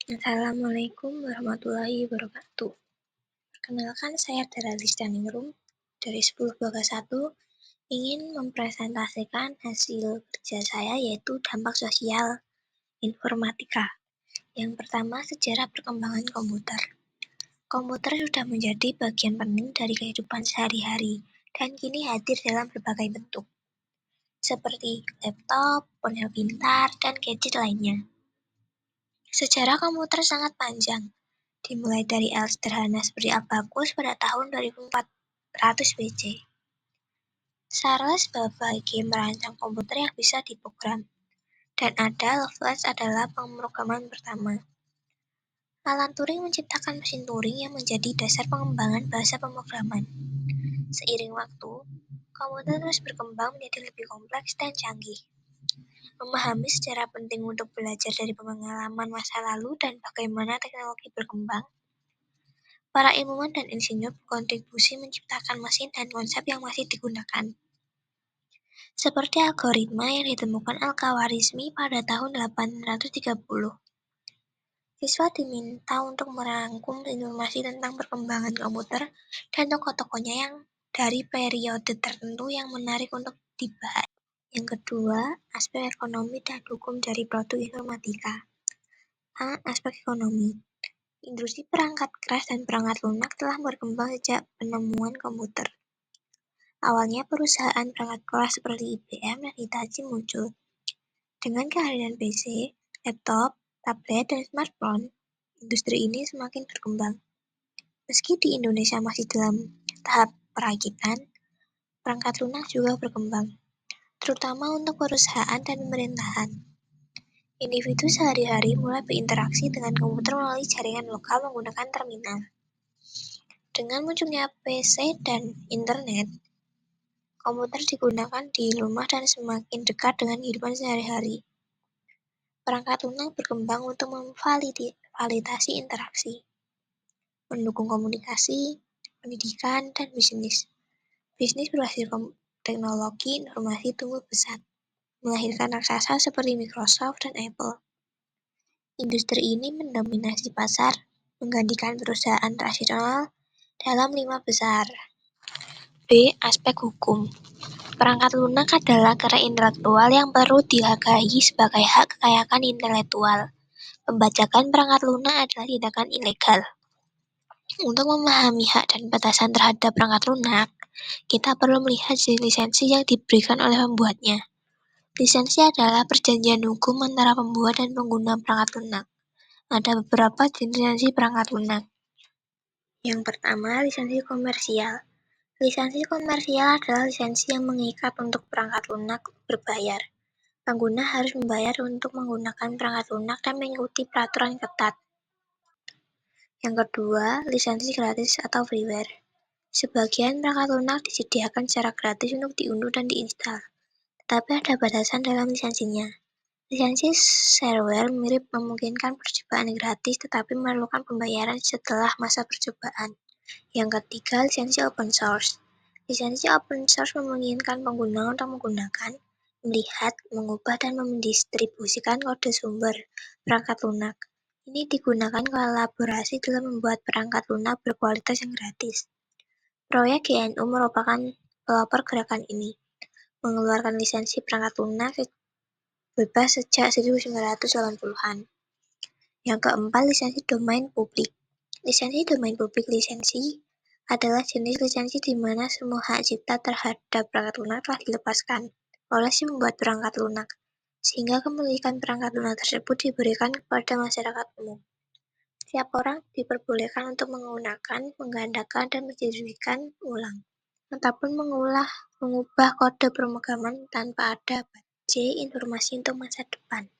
Assalamualaikum warahmatullahi wabarakatuh. Perkenalkan, saya Dara Listianingrum dari 10-1 ingin mempresentasikan hasil kerja saya, yaitu dampak sosial informatika. Yang pertama, sejarah perkembangan komputer. Komputer sudah menjadi bagian penting dari kehidupan sehari-hari dan kini hadir dalam berbagai bentuk, seperti laptop, ponsel pintar, dan gadget lainnya. Sejarah komputer sangat panjang, dimulai dari alat sederhana seperti abacus pada tahun 2400 BC. Charles Babbage merancang komputer yang bisa diprogram, dan Ada Lovelace adalah pemrograman pertama. Alan Turing menciptakan mesin Turing yang menjadi dasar pengembangan bahasa pemrograman. Seiring waktu, komputer terus berkembang menjadi lebih kompleks dan canggih. Memahami sejarah penting untuk belajar dari pengalaman masa lalu dan bagaimana teknologi berkembang. Para ilmuwan dan insinyur berkontribusi menciptakan mesin dan konsep yang masih digunakan, seperti algoritma yang ditemukan Al-Khwarizmi pada tahun 830. Siswa diminta untuk merangkum informasi tentang perkembangan komputer dan tokoh-tokohnya yang dari periode tertentu yang menarik untuk dibahas. Yang kedua, aspek ekonomi dan hukum dari produk informatika. Aspek ekonomi. Industri perangkat keras dan perangkat lunak telah berkembang sejak penemuan komputer. Awalnya perusahaan perangkat keras seperti IBM dan Hitachi muncul. Dengan kehadiran PC, laptop, tablet, dan smartphone, industri ini semakin berkembang. Meski di Indonesia masih dalam tahap perakitan, perangkat lunak juga berkembang, terutama untuk perusahaan dan pemerintahan. Individu sehari-hari mulai berinteraksi dengan komputer melalui jaringan lokal menggunakan terminal. Dengan munculnya PC dan internet, komputer digunakan di rumah dan semakin dekat dengan kehidupan sehari-hari. Perangkat lunak berkembang untuk memvalidasi interaksi, mendukung komunikasi, pendidikan, dan bisnis. Bisnis berbasis teknologi informasi tumbuh pesat, melahirkan raksasa seperti Microsoft dan Apple. Industri ini mendominasi pasar, menggantikan perusahaan tradisional dalam 5 besar. B. Aspek hukum. Perangkat lunak adalah karya intelektual yang perlu dihargai sebagai hak kekayaan intelektual. Pembajakan perangkat lunak adalah tindakan ilegal. Untuk memahami hak dan batasan terhadap perangkat lunak, kita perlu melihat jenis lisensi yang diberikan oleh pembuatnya. Lisensi adalah perjanjian hukum antara pembuat dan pengguna perangkat lunak. Ada beberapa jenis lisensi perangkat lunak. Yang pertama, lisensi komersial. Lisensi komersial adalah lisensi yang mengikat untuk perangkat lunak berbayar. Pengguna harus membayar untuk menggunakan perangkat lunak dan mengikuti peraturan ketat. Yang kedua, lisensi gratis atau freeware. Sebagian perangkat lunak disediakan secara gratis untuk diunduh dan diinstal, tetapi ada batasan dalam lisensinya. Lisensi shareware mirip memungkinkan percobaan gratis tetapi memerlukan pembayaran setelah masa percobaan. Yang ketiga, lisensi open source. Lisensi open source memungkinkan pengguna untuk menggunakan, melihat, mengubah, dan mendistribusikan kode sumber perangkat lunak. Ini digunakan kolaborasi dalam membuat perangkat lunak berkualitas yang gratis. Proyek GNU merupakan pelopor gerakan ini, mengeluarkan lisensi perangkat lunak bebas sejak 1980-an. Yang keempat, lisensi domain publik. Lisensi domain publik lisensi adalah jenis lisensi di mana semua hak cipta terhadap perangkat lunak telah dilepaskan oleh si pembuat perangkat lunak, sehingga kepemilikan perangkat lunak tersebut diberikan kepada masyarakat umum. Setiap orang diperbolehkan untuk menggunakan, menggandakan, dan mendistribusikan ulang, ataupun mengubah kode pemrograman tanpa ada C. Informasi untuk masa depan.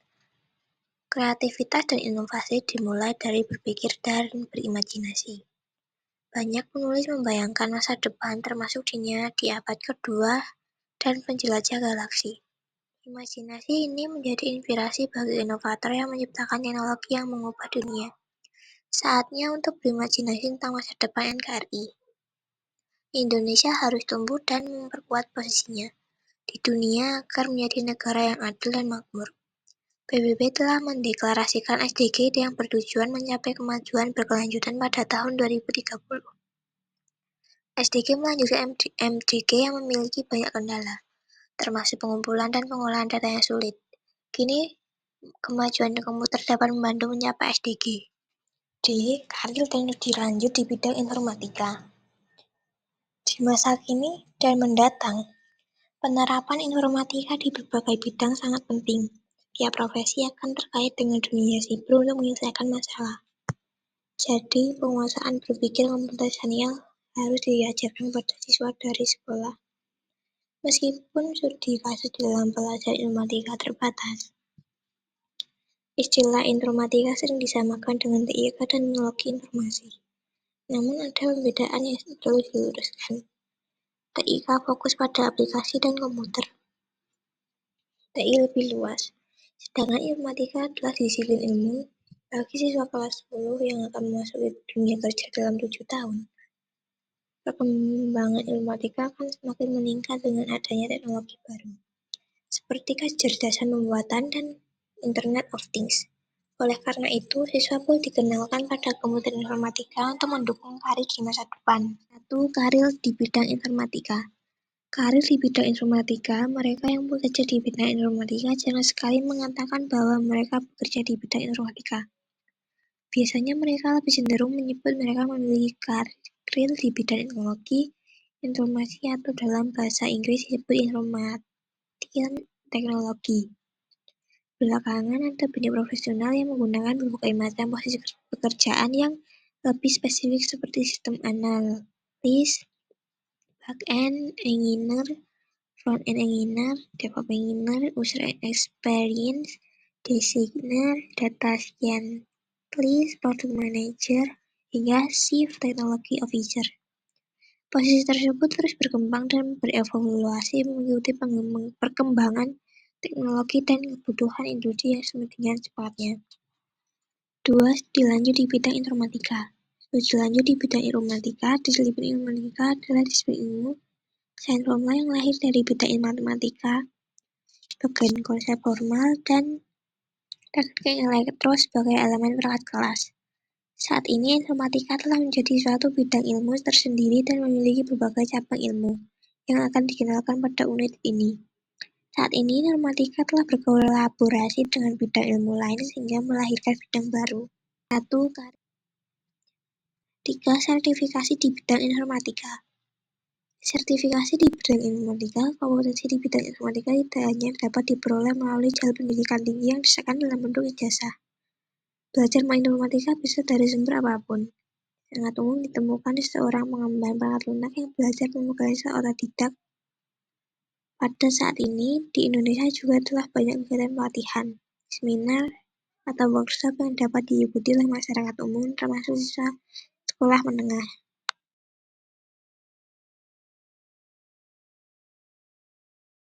Kreativitas dan inovasi dimulai dari berpikir dan berimajinasi. Banyak penulis membayangkan masa depan termasuk dunia di abad kedua dan penjelajah galaksi. Imajinasi ini menjadi inspirasi bagi inovator yang menciptakan teknologi yang mengubah dunia. Saatnya untuk berimajinasi tentang masa depan NKRI. Indonesia harus tumbuh dan memperkuat posisinya di dunia agar menjadi negara yang adil dan makmur. PBB telah mendeklarasikan SDG yang bertujuan mencapai kemajuan berkelanjutan pada tahun 2030. SDG melanjutkan MDG yang memiliki banyak kendala, termasuk pengumpulan dan pengolahan data yang sulit. Kini, kemajuan komputer dapat membantu mencapai SDG. D. Karir teknologi lanjut di bidang informatika. Di masa kini dan mendatang, penerapan informatika di berbagai bidang sangat penting. Tiap profesi akan terkait dengan dunia sipil untuk menyelesaikan masalah. Jadi, penguasaan berpikir komputasial harus diajarkan pada siswa dari sekolah. Meskipun studi kasus di dalam pelajaran informatika terbatas, istilah informatika sering disamakan dengan TIK dan teknologi informasi. Namun ada perbedaan yang perlu diluruskan. TIK fokus pada aplikasi dan komputer. TI lebih luas, sedangkan informatika adalah disiplin ilmu bagi siswa kelas 10 yang akan memasuki dunia kerja dalam 7 tahun. Perkembangan informatika akan semakin meningkat dengan adanya teknologi baru, seperti kecerdasan pembuatan dan Internet of Things. Oleh karena itu, siswa pun dikenalkan pada komputer informatika untuk mendukung karir di masa depan. 1. Karir di bidang informatika. Karir di bidang informatika, mereka yang bekerja di bidang informatika jarang sekali mengatakan bahwa mereka bekerja di bidang informatika. Biasanya mereka lebih cenderung menyebut mereka memiliki karir di bidang teknologi, informasi atau dalam bahasa Inggris disebut information teknologi. Belakangan ada banyak profesional yang menggunakan berbagai macam posisi pekerjaan yang lebih spesifik seperti sistem analis, back-end engineer, front-end engineer, DevOps engineer, user experience designer, data scientist, product manager, hingga chief technology officer. Posisi tersebut terus berkembang dan berevolusi mengikuti perkembangan teknologi dan kebutuhan industri yang semakin cepatnya. 2. Studi lanjut di bidang informatika. Studi lanjut di bidang informatika, disiplin informatika adalah disiplin ilmu sains formal yang lahir dari bidang matematika, bagian konsep formal, dan teknik elektro sebagai elemen perangkat kelas. Saat ini informatika telah menjadi suatu bidang ilmu tersendiri dan memiliki berbagai cabang ilmu yang akan dikenalkan pada unit ini. Saat ini informatika telah berkolaborasi dengan bidang ilmu lain sehingga melahirkan bidang baru. 1. 3. Sertifikasi di bidang informatika. Sertifikasi di bidang informatika, kompetensi di bidang informatika tidak hanya dapat diperoleh melalui jalur pendidikan tinggi yang disahkan dalam bentuk ijazah. Belajar informatika bisa dari sumber apapun. Sangat umum ditemukan seorang pengembang perangkat lunak yang belajar memegang otodidak. Pada saat ini, di Indonesia juga telah banyak kegiatan pelatihan, seminar, atau workshop yang dapat diikuti oleh masyarakat umum termasuk siswa sekolah menengah.